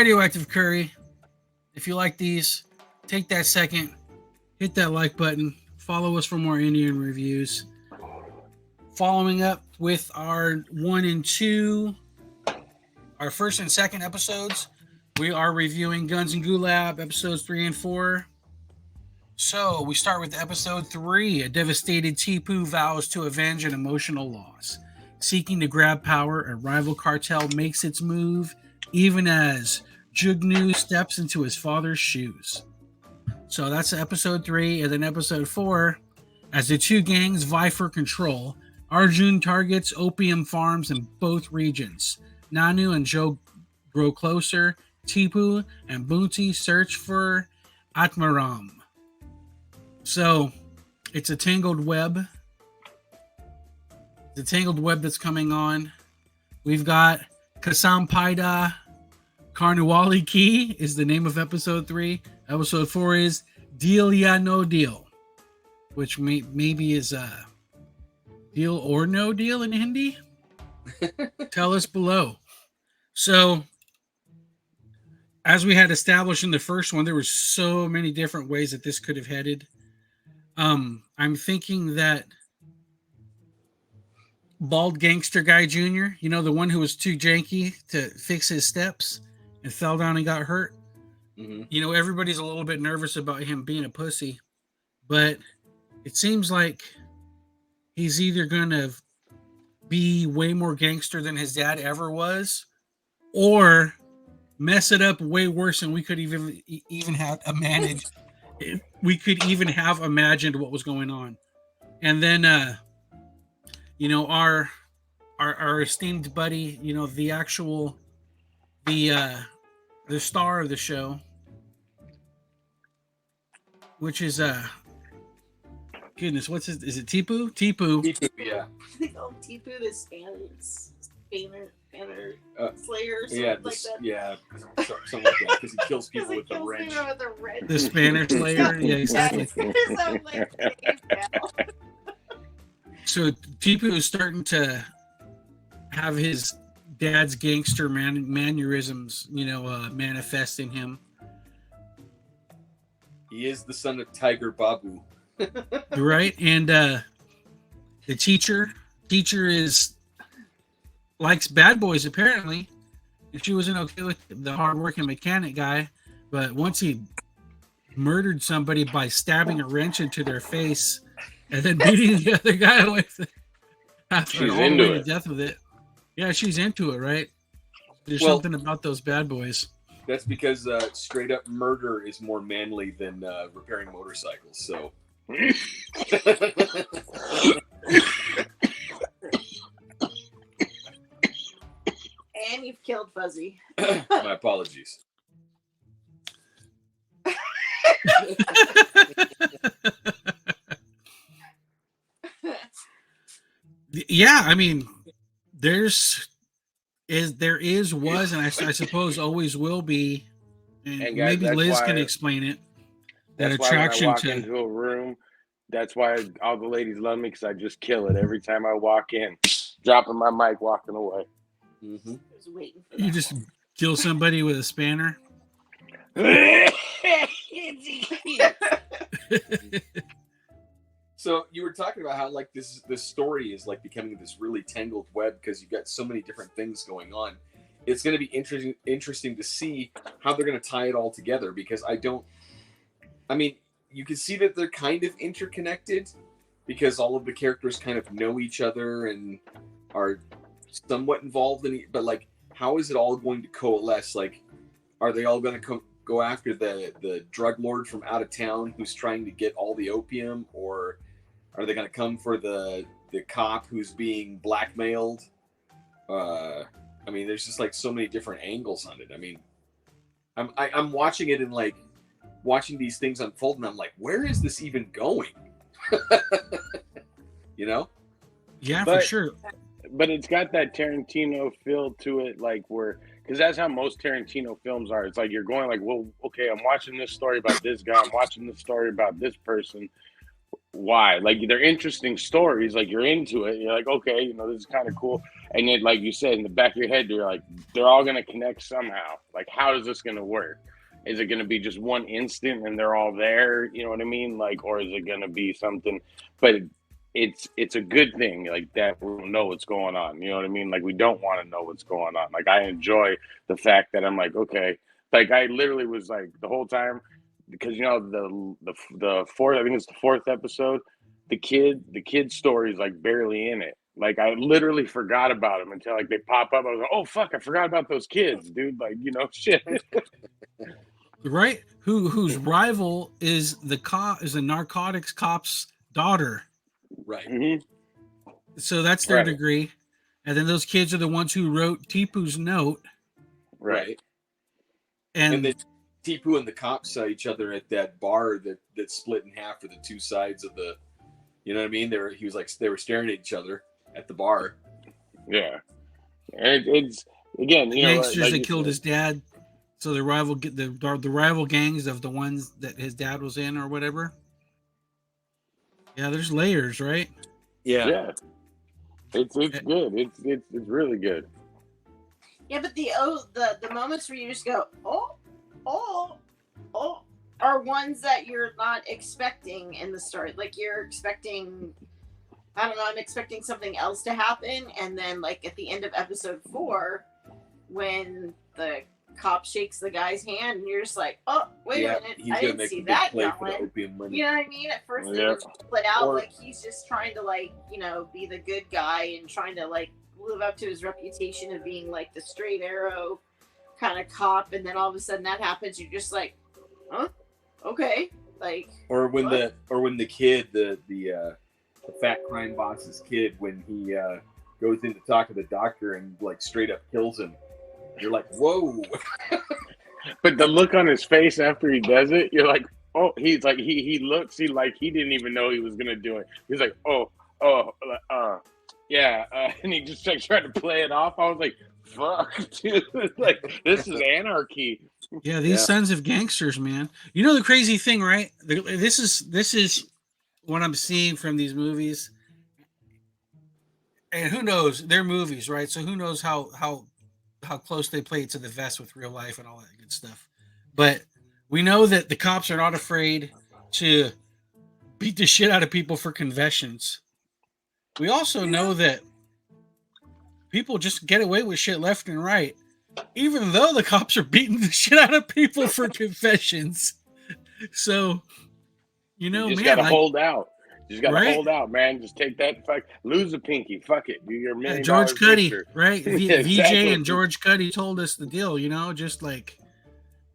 Radioactive Curry. If you like these, take that second, hit that like button, follow us for more Indian reviews. Following up with our 1 and 2, our first and second episodes, we are reviewing Guns and Gulab, episodes 3 and 4. So we start with episode 3. A devastated Tipu vows to avenge an emotional loss. Seeking to grab power, a rival cartel makes its move, even as Jugnu steps into his father's shoes. So that's episode 3. And then episode 4, as the two gangs vie for control, Arjun targets opium farms in both regions. Nanu and Joe grow closer. Tipu and Bunti search for Atmaram. So it's a tangled web. The tangled web that's coming on. We've got Kasam Paida Karnawali Ki is the name of episode 3. Episode 4 is Deal Ya No Deal, which maybe is deal or no deal in Hindi. Tell us below. So, as we had established in the first one, there were so many different ways that this could have headed. I'm thinking that Bald Gangster Guy Jr., you know, the one who was too janky to fix his steps and fell down and got hurt. Mm-hmm. You know, everybody's a little bit nervous about him being a pussy, but it seems like he's either going to be way more gangster than his dad ever was, or mess it up way worse than we could even have managed. We could even have imagined what was going on. And then, you know, our esteemed buddy, you know, the star of the show, which is goodness, what's his? Is it Tipu? Tipu, yeah. They call Tipu the Spanish Banner Slayer or something like that. Yeah, something like that, because he kills people with the wrench. The Spanish Slayer, yeah, exactly. So Tipu is starting to have his dad's gangster mannerisms, you know, manifest in him. He is the son of Tiger Babu. Right, and the teacher likes bad boys apparently, and she wasn't okay with the hardworking mechanic guy, but once he murdered somebody by stabbing a wrench into their face and then beating the other guy with it, she's into it. To death with it. Yeah, she's into it, right? There's something about those bad boys. That's because straight up murder is more manly than repairing motorcycles. So. And you've killed Fuzzy. My apologies. Yeah, I mean, there was, and I suppose always will be, and guys, maybe Liz can explain it. That attraction when I walk into a room, that's why all the ladies love me, because I just kill it every time I walk in, dropping my mic, walking away. Mm-hmm. You just kill somebody with a spanner. So you were talking about how like this story is like becoming this really tangled web because you've got so many different things going on. It's going to be interesting to see how they're going to tie it all together, because I mean, you can see that they're kind of interconnected because all of the characters kind of know each other and are somewhat involved in it. But like, how is it all going to coalesce? Like, are they all going to go after the drug lord from out of town who's trying to get all the opium, or are they going to come for the cop who's being blackmailed? I mean, there's just like so many different angles on it. I mean, I'm watching it and like watching these things unfold, and I'm like, where is this even going? You know? Yeah, for sure. But it's got that Tarantino feel to it, like because that's how most Tarantino films are. It's like you're going like, well, okay, I'm watching this story about this guy, I'm watching this story about this person. Why? Like, they're interesting stories, like you're into it. You're like, okay, you know, this is kind of cool. And yet, like you said, in the back of your head, you're like, they're all going to connect somehow. Like, how is this going to work? Is it going to be just one instant and they're all there? You know what I mean? Like, or is it going to be something? But it's a good thing, like, that we don't know what's going on. You know what I mean? Like, we don't want to know what's going on. Like, I enjoy the fact that I'm like, okay, like, I literally was like the whole time, because you know the fourth, I think it's the fourth episode, the kid story is like barely in it. Like, I literally forgot about them until like they pop up. I was like, oh fuck, I forgot about those kids, dude. Like, you know, shit. Right? Whose rival is the narcotics cop's daughter. Right. Mm-hmm. So that's their degree. And then those kids are the ones who wrote Tipu's note. Right. And then Tipu and the cops saw each other at that bar that split in half for the two sides of the, you know what I mean? They were staring at each other at the bar. Yeah. And it's again, the you know, gangsters like that killed his dad. So the rival gangs of the ones that his dad was in or whatever. Yeah, there's layers, right? Yeah. It's good. It's really good. Yeah, but the moments where you just go, oh, are ones that you're not expecting in the story. Like, you're expecting, I don't know, I'm expecting something else to happen, and then like at the end of episode 4, when the cop shakes the guy's hand, and you're just like, oh, wait a minute, I didn't see that going. You know what I mean? At first it was split out, like he's just trying to, like, you know, be the good guy and trying to like live up to his reputation of being like the straight arrow kind of cop, and then all of a sudden that happens, you're just like, huh? Okay. Like, or when the kid, the fat crime boss's kid, when he goes in to talk to the doctor and like straight up kills him, you're like, whoa. But the look on his face after he does it, you're like, oh, he's like, he looks, he like, he didn't even know he was gonna do it. He's like, yeah, and he just like tried to play it off. I was like, fuck, dude, like, this is anarchy. Yeah, these sons of gangsters, man. You know the crazy thing, right? This is what I'm seeing from these movies, and who knows? They're movies, right? So who knows how close they play to the vest with real life and all that good stuff. But we know that the cops are not afraid to beat the shit out of people for confessions. We also know that people just get away with shit left and right, even though the cops are beating the shit out of people for confessions. So, you know, you just man, gotta hold out. You just gotta hold out, man. Just take that, lose a pinky. Fuck it. Do your $1 million. George Cuddy, picture. right? Exactly. VJ and George Cuddy told us the deal, you know, just like,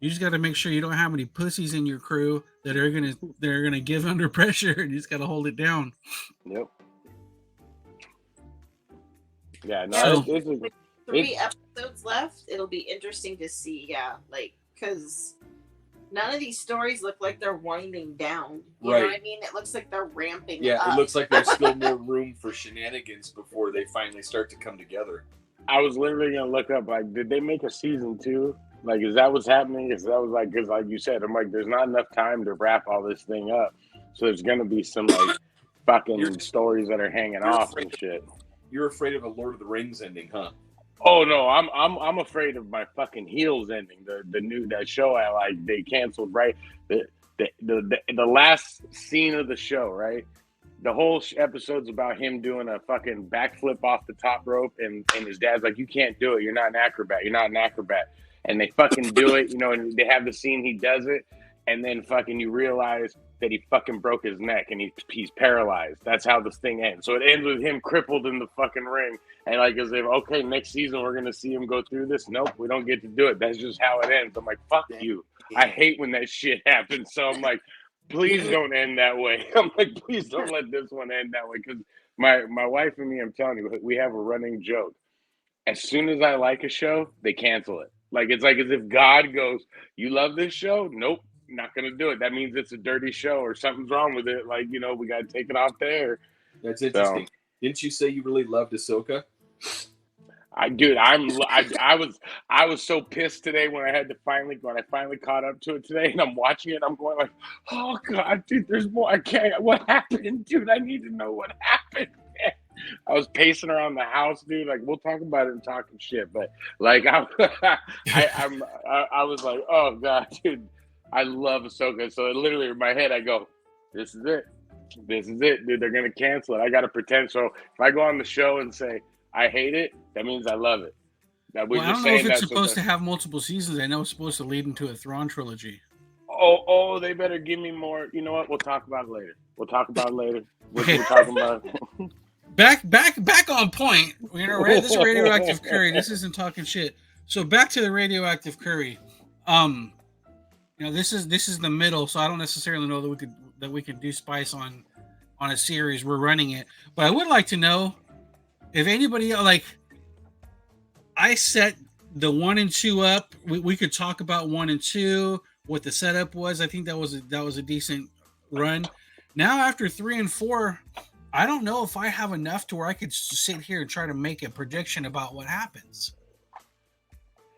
you just got to make sure you don't have any pussies in your crew that are gonna give under pressure, and you just got to hold it down. Yep. Yeah, no, with 3 episodes left, it'll be interesting to see. Yeah, like, because none of these stories look like they're winding down. You know what I mean? It looks like they're ramping up. Yeah, it looks like there's still more room for shenanigans before they finally start to come together. I was literally gonna look up, like, did they make a season 2? Like, is that what's happening? Because that was like, because like you said, I'm like, there's not enough time to wrap all this thing up, so there's gonna be some like fucking stories that are hanging off and shit. You're afraid of a Lord of the Rings ending, huh? Oh no, I'm afraid of my fucking Heels ending. The new that show I like, they canceled, right? The last scene of the show, right? The whole episode's about him doing a fucking backflip off the top rope, and his dad's like, you can't do it. You're not an acrobat. You're not an acrobat. And they fucking do it, you know, and they have the scene, he does it, and then fucking you realize that he fucking broke his neck and he's paralyzed. That's how this thing ends. So it ends with him crippled in the fucking ring. And like, as if, okay, next season we're going to see him go through this. Nope, we don't get to do it. That's just how it ends. I'm like, fuck you. I hate when that shit happens. So I'm like, please don't end that way. I'm like, please don't let this one end that way. Because my wife and me, I'm telling you, we have a running joke. As soon as I like a show, they cancel it. Like, it's like as if God goes, you love this show? Nope, not going to do it. That means it's a dirty show or something's wrong with it. Like, you know, we got to take it off there. That's interesting. So, didn't you say you really loved Ahsoka? I was so pissed today when I finally caught up to it today, and I'm watching it. I'm going like, oh God, dude, there's more. I can't. What happened, dude? I need to know what happened. I was pacing around the house, dude. Like, we'll talk about it and talking shit, but like, I was like, oh god, dude, I love Ahsoka. So literally in my head, I go, this is it. This is it, dude. They're gonna cancel it. I gotta pretend. So if I go on the show and say I hate it, that means I love it. That we're Well, I just don't know saying if it's that supposed to have multiple seasons. I know it's supposed to lead into a Thrawn trilogy. Oh, they better give me more. You know what? We'll talk about it later. We'll talk about it later. Okay. We're talking about Back on point. You know, this is radioactive curry. This isn't talking shit. So back to the radioactive curry. You know, this is the middle, so I don't necessarily know that we could do spice on a series. We're running it, but I would like to know if anybody like. I set the 1 and 2 up. We could talk about 1 and 2, what the setup was. I think that was a decent run. Now after 3 and 4, I don't know if I have enough to where I could sit here and try to make a prediction about what happens.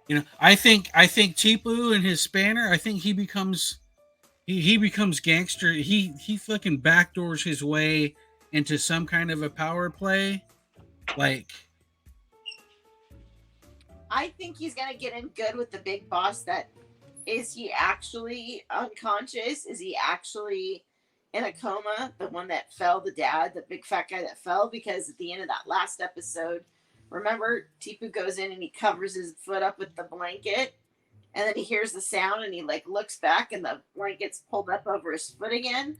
You know, I think Tipu and his spanner, I think he becomes gangster. He fucking backdoors his way into some kind of a power play. Like, I think he's gonna get in good with the big boss. That is he actually unconscious? Is he actually in a coma? The one that fell, the dad, the big fat guy that fell, because at the end of that last episode, remember, Tipu goes in and he covers his foot up with the blanket, and then he hears the sound and he like looks back and the blanket's pulled up over his foot again,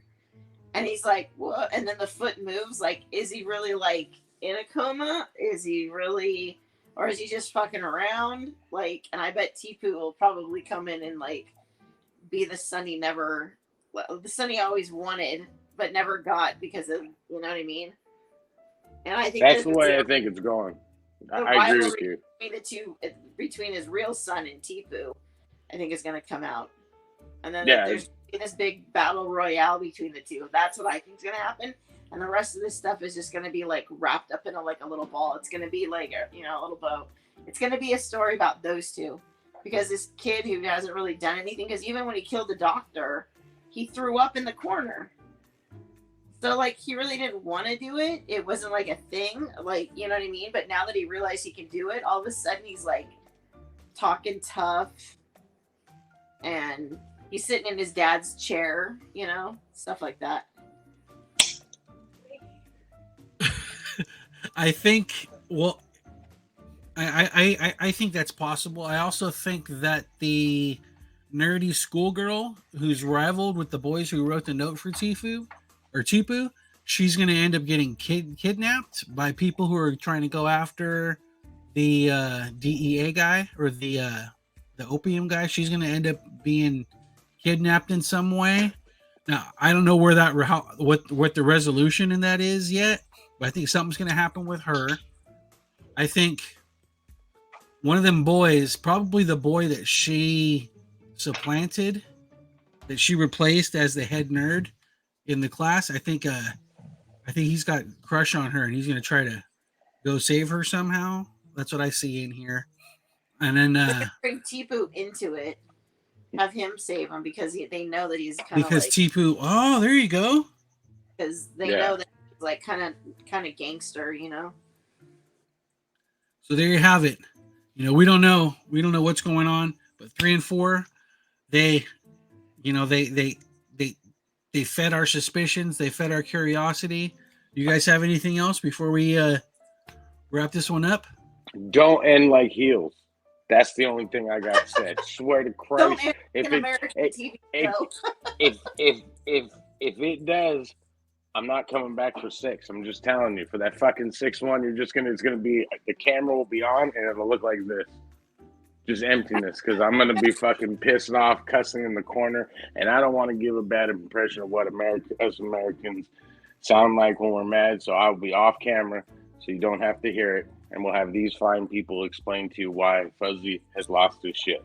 and he's like, "What?" And then the foot moves. Like, is he really like in a coma? Is he really, or is he just fucking around? Like, and I bet Tipu will probably come in and like be the son he always wanted but never got because of, you know what I mean? And I think that's the way I think it's going. I agree with you. Between his real son and Tipu, I think is going to come out, and then there's this big battle royale between the two. That's what I think is going to happen. And the rest of this stuff is just going to be like wrapped up in a little ball. It's going to be like a little bow. It's going to be a story about those two, because this kid who hasn't really done anything, because even when he killed the doctor, he threw up in the corner. So like, he really didn't want to do it. It wasn't like a thing, like, you know what I mean? But now that he realized he can do it, all of a sudden he's like talking tough, and he's sitting in his dad's chair, you know, stuff like that. I think, well, I think that's possible. I also think that the nerdy schoolgirl who's rivaled with the boys who wrote the note for Tipu, she's going to end up getting kidnapped by people who are trying to go after the DEA guy, or the opium guy. She's going to end up being kidnapped in some way. Now, I don't know where what the resolution in that is yet, but I think something's going to happen with her. I think one of them boys, probably the boy that she supplanted, that she replaced as the head nerd in the class, I think he's got a crush on her, and he's going to try to go save her somehow. That's what I see in here. And then bring Tipu into it, have him save him, because they know that he's kind of because Tipu. Oh, there you go. Because they know that he's like kind of gangster, you know. So there you have it. You know, we don't know what's going on, but 3 and 4, they fed our suspicions, they fed our curiosity. You guys have anything else before we wrap this one up? Don't end like heels. That's the only thing I got to say. I swear to Christ, if it does, I'm not coming back for 6. I'm just telling you, for that fucking 6-1, it's gonna be, the camera will be on and it'll look like this, just emptiness, because I'm gonna be fucking pissed off, cussing in the corner, and I don't want to give a bad impression of what us Americans sound like when we're mad. So I'll be off camera, so you don't have to hear it. And we'll have these fine people explain to you why Fuzzy has lost his shit.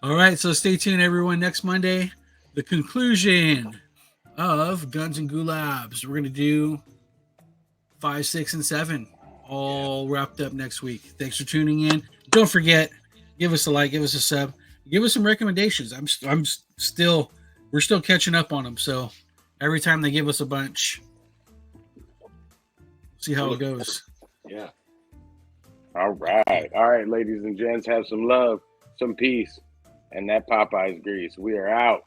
All right, so stay tuned, everyone. Next Monday, the conclusion of Guns and Gulaabs. We're going to do 5, 6, and 7, all wrapped up next week. Thanks for tuning in. Don't forget, give us a like, give us a sub, give us some recommendations. We're still catching up on them. So every time they give us a bunch, See how it goes. Yeah. All right, ladies and gents, have some love, some peace, and that Popeye's grease. We are out.